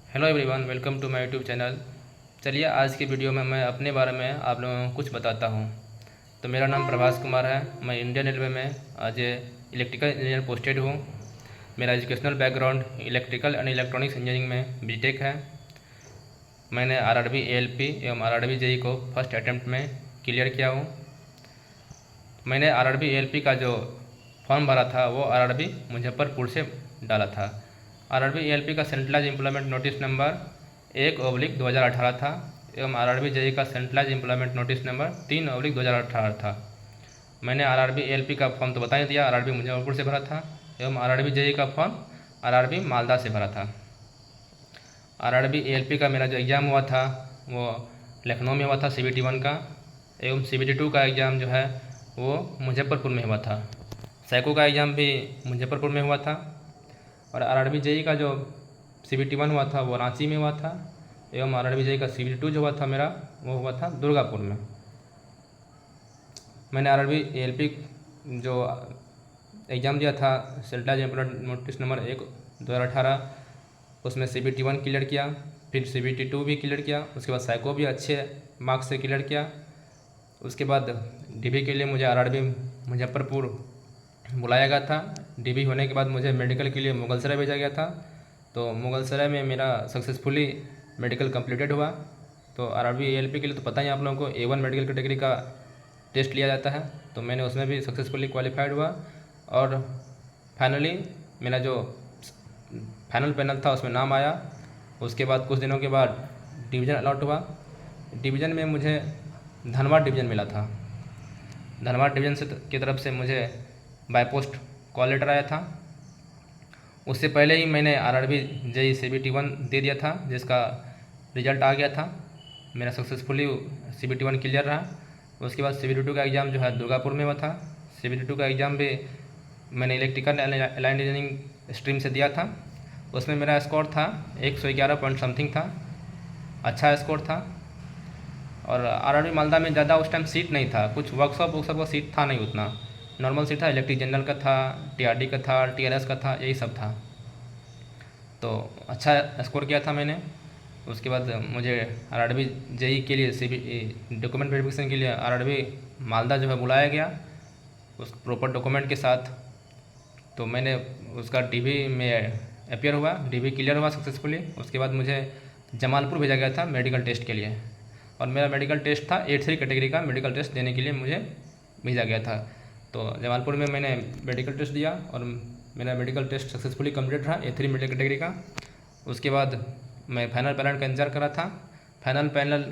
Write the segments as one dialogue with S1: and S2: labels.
S1: Hello everyone, welcome to my YouTube channel. चलिए आज की वीडियो में मैं अपने बारे में आप लोगों को कुछ बताता हूँ। तो मेरा नाम प्रभास कुमार है। मैं इंडियन रेलवे में as a electrical engineer posted हूँ। मेरा educational background electrical and electronics engineering में बीटेक है। मैंने आरआरबी एएलपी एवं आरआरबी जेई को फर्स्ट अटैम्प्ट में क्लियर किया हूँ। मैंने आरआरबी एएलपी का जो फॉर्म भरा था वो आरआरबी मुजफ्फरपुर से डाला था। आरआरबी एएलपी का सेंट्रलाइज एम्प्लॉयमेंट नोटिस नंबर 1/2018 था एवं आरआरबी जेई का सेंट्रलाइज एम्प्लॉयमेंट नोटिस नंबर 3/2018 था। मैंने आरआरबी एएलपी का फॉर्म तो बता ही दिया, आरआरबी मुजफ्फरपुर से भरा था एवं आरआरबी जेई का फॉर्म आरआरबी मालदा से भरा था। आरआरबी एएलपी का मेरा जो एग्ज़ाम हुआ था वो लखनऊ में हुआ था CBT 1 का, एवं CBT 2 का एग्ज़ाम जो है वो मुजफ्फरपुर में हुआ था। सैको का एग्ज़ाम भी मुजफ्फरपुर में हुआ था और आरआरबी जेई का जो CBT 1 हुआ था वो रांची में हुआ था एवं आरआरबी जेई का CBT 2 जो हुआ था मेरा वो हुआ था दुर्गापुर में। मैंने आरआरबी एएलपी जो एग्ज़ाम दिया था सेंट्रलाइज एम्प्लॉयमेंट नोटिस नंबर 1/2018, उसमें CBT 1 क्लियर किया, फिर CBT 2 भी क्लियर किया, उसके बाद सैको भी अच्छे मार्क्स से क्लियर किया। उसके बाद DB के लिए मुझे आरआरबी मुजफ्फरपुर बुलाया गया था। DB होने के बाद मुझे मेडिकल के लिए मुगलसराय भेजा गया था। तो मुगलसराय में मेरा सक्सेसफुली मेडिकल कंप्लीटेड हुआ। तो आरआरबी एएलपी के लिए तो पता ही आप लोगों को A1 मेडिकल कैटेगरी का टेस्ट लिया जाता है, तो मैंने उसमें भी सक्सेसफुली क्वालिफाइड हुआ और फाइनली मेरा जो फाइनल पैनल था उसमें नाम आया। उसके बाद कुछ दिनों के बाद डिवीज़न अलॉट हुआ। डिवीज़न में मुझे धनबाद डिवीज़न मिला था। धनबाद डिवीज़न से की तरफ से मुझे बाय पोस्ट कॉल लेटर आया था। उससे पहले ही मैंने आरआरबी जेई CBT 1 दे दिया था जिसका रिजल्ट आ गया था। मेरा सक्सेसफुली CBT 1 क्लियर रहा। उसके बाद CBT 2 का एग्ज़ाम जो है दुर्गापुर में हुआ था। CBT 2 का एग्ज़ाम भी मैंने इलेक्ट्रिकल अलाइंड इंजीनियरिंग स्ट्रीम से दिया था। उसमें मेरा स्कोर था 111 पॉइंट समथिंग था, अच्छा स्कोर था। और आरआरबी मालदा में ज़्यादा उस टाइम सीट नहीं था, कुछ वर्कशॉप का सीट था नहीं, उतना नॉर्मल सीट था, इलेक्ट्रिक जनरल का था, TRD का था, TLS का था, यही सब था। तो अच्छा स्कोर किया था मैंने। उसके बाद मुझे आरआरबी जेई के लिए डॉक्यूमेंट वेरिफिकेशन के लिए आरआरबी मालदा जो है बुलाया गया उस प्रॉपर डॉक्यूमेंट के साथ। तो मैंने उसका DB में अपियर हुआ, DB क्लियर हुआ सक्सेसफुली। उसके बाद मुझे जमालपुर भेजा गया था मेडिकल टेस्ट के लिए और मेरा मेडिकल टेस्ट था A3 कैटेगरी का मेडिकल टेस्ट देने के लिए मुझे भेजा गया था। तो जमालपुर में मैंने मेडिकल टेस्ट दिया और मेरा मेडिकल टेस्ट सक्सेसफुली कंप्लीट रहा A3 मेडिकल कैटेगरी का। उसके बाद मैं फाइनल पैनल का इंतज़ार कर रहा था। फाइनल पैनल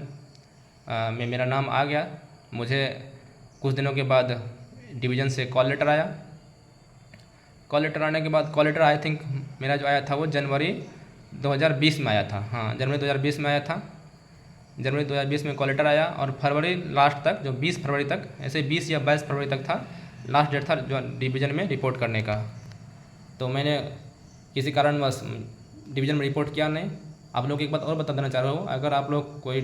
S1: में मेरा नाम आ गया। मुझे कुछ दिनों के बाद डिवीज़न से कॉल लेटर आया। कॉल लेटर आने के बाद कॉल लेटर आई थिंक मेरा जो आया था वो जनवरी 2020 में आया था। हाँ, जनवरी 2020 में आया था। जनवरी 2020 में कॉल लेटर आया और फरवरी लास्ट तक, जो 20 फरवरी तक, ऐसे 20 या 22 फरवरी तक था, लास्ट डेट था जो डिवीज़न में रिपोर्ट करने का। तो मैंने किसी कारणवश डिवीज़न में रिपोर्ट किया नहीं। आप लोग एक बात और बता देना चाह रहा हूँ, अगर आप लोग कोई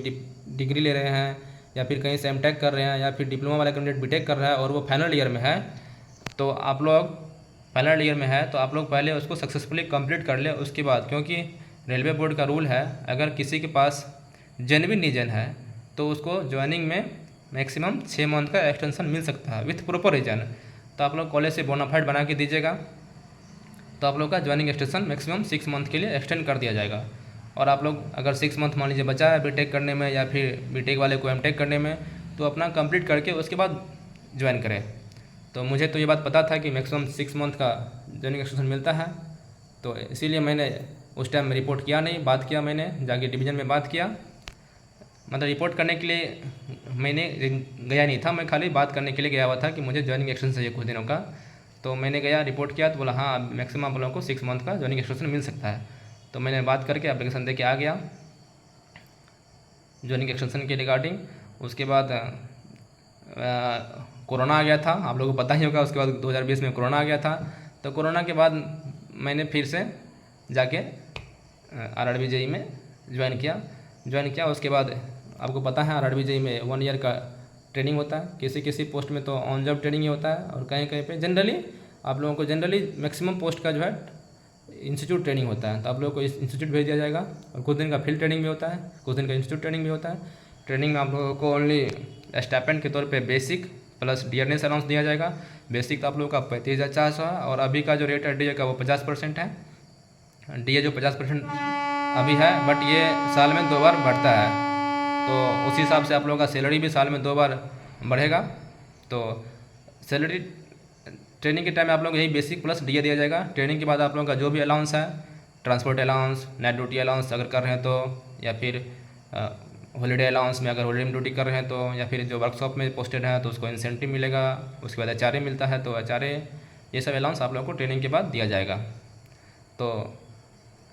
S1: डिग्री ले रहे हैं या फिर कहीं से M.Tech कर रहे हैं या फिर डिप्लोमा वाला कैंडिडेट B.Tech कर रहा है और वो फाइनल ईयर में है, तो आप लोग फाइनल ईयर में है तो आप लोग पहले उसको सक्सेसफुली कंप्लीट कर ले उसके बाद, क्योंकि रेलवे बोर्ड का रूल है अगर किसी के पास जेन्युइन रीजन है तो उसको ज्वाइनिंग में मैक्सिमम 6 मंथ का एक्सटेंशन मिल सकता है विथ प्रॉपर रीजन। तो आप लोग कॉलेज से बोनाफाइड बना के दीजिएगा तो आप लोग का ज्वाइनिंग एक्सटेंशन मैक्सिमम 6 मंथ के लिए एक्सटेंड कर दिया जाएगा। और आप लोग अगर 6 मंथ मान लीजिए बचा है B.Tech करने में या फिर B.Tech वाले को M.Tech करने में, तो अपना कंप्लीट करके उसके बाद ज्वाइन करें। तो मुझे तो ये बात पता था कि मैक्सिमम 6 मंथ का ज्वाइनिंग एक्सटेंशन मिलता है, तो इसीलिए मैंने उस टाइम रिपोर्ट किया नहीं। बात किया मैंने जाके डिवीज़न में बात किया, मतलब रिपोर्ट करने के लिए मैंने गया नहीं था, मैं खाली बात करने के लिए गया हुआ था कि मुझे ज्वाइनिंग एक्सटेंशन चाहिए कुछ दिनों का। तो मैंने गया, रिपोर्ट किया, तो बोला हाँ मैक्सिमम आप लोगों को 6 मंथ का ज्वाइनिंग एक्सटेंशन मिल सकता है। तो मैंने बात करके एप्लीकेशन दे के आ गया ज्वाइनिंग एक्सटेंशन के रिगार्डिंग। उसके बाद कोरोना आ गया था, आप लोगों को पता ही होगा। उसके बाद 2020 में कोरोना आ गया था। तो कोरोना के बाद मैंने फिर से जाके आरआरबी जेई में ज्वाइन किया। उसके बाद आपको पता है आरआरबी जेई में 1 ईयर का ट्रेनिंग होता है, किसी पोस्ट में तो ऑन जॉब ट्रेनिंग ही होता है और कहीं कहीं पे जनरली आप लोगों को मैक्सिमम पोस्ट का जो है इंस्टीट्यूट ट्रेनिंग होता है, तो आप लोगों को इस इंस्टीट्यूट भेज दिया जाएगा। और कुछ दिन का फील्ड ट्रेनिंग भी होता है, कुछ दिन का इंस्टीट्यूट ट्रेनिंग भी होता है। ट्रेनिंग में आप लोगों को ओनली स्टाइपेंड के तौर पे बेसिक प्लस डियरनेस अलाउंस दिया जाएगा। बेसिक तो आप लोगों का 35,400 है, और अभी का जो रेट है डीए का वो 50% है। डीए जो 50% अभी है, बट ये साल में 2 बार बढ़ता है, तो उसी हिसाब से आप लोगों का सैलरी भी साल में 2 बार बढ़ेगा। तो सैलरी ट्रेनिंग के टाइम में आप लोगों को यही बेसिक प्लस डीए दिया जाएगा। ट्रेनिंग के बाद आप लोगों का जो भी अलाउंस है, transport allowance, night duty allowance अगर कर रहे हैं तो, या फिर हॉलीडे अलाउंस में अगर हॉलीडे में ड्यूटी कर रहे हैं तो, या फिर जो वर्कशॉप में पोस्टेड हैं तो उसको इंसेंटिव मिलेगा। उसके बाद एचआरए मिलता है, तो एचआरए ये सब अलाउंस आप लोगों को ट्रेनिंग के बाद दिया जाएगा। तो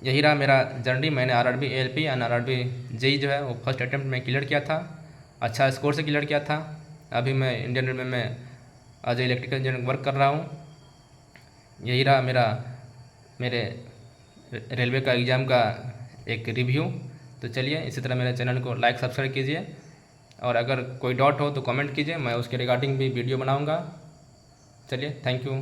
S1: यही रहा मेरा जर्नी। मैंने RRB ALP and RRB JE जो है वो फर्स्ट अटैम्प्ट में क्लियर किया था, अच्छा स्कोर से क्लियर किया था। अभी मैं इंडियन रेलवे में as a electrical engineer work कर रहा हूँ। यही रहा मेरे रेलवे का एग्ज़ाम का एक रिव्यू। तो चलिए, इसी तरह मेरे चैनल को लाइक सब्सक्राइब कीजिए, और अगर कोई डाउट हो तो कमेंट कीजिए, मैं उसके रिगार्डिंग भी वीडियो बनाऊंगा। चलिए, थैंक यू।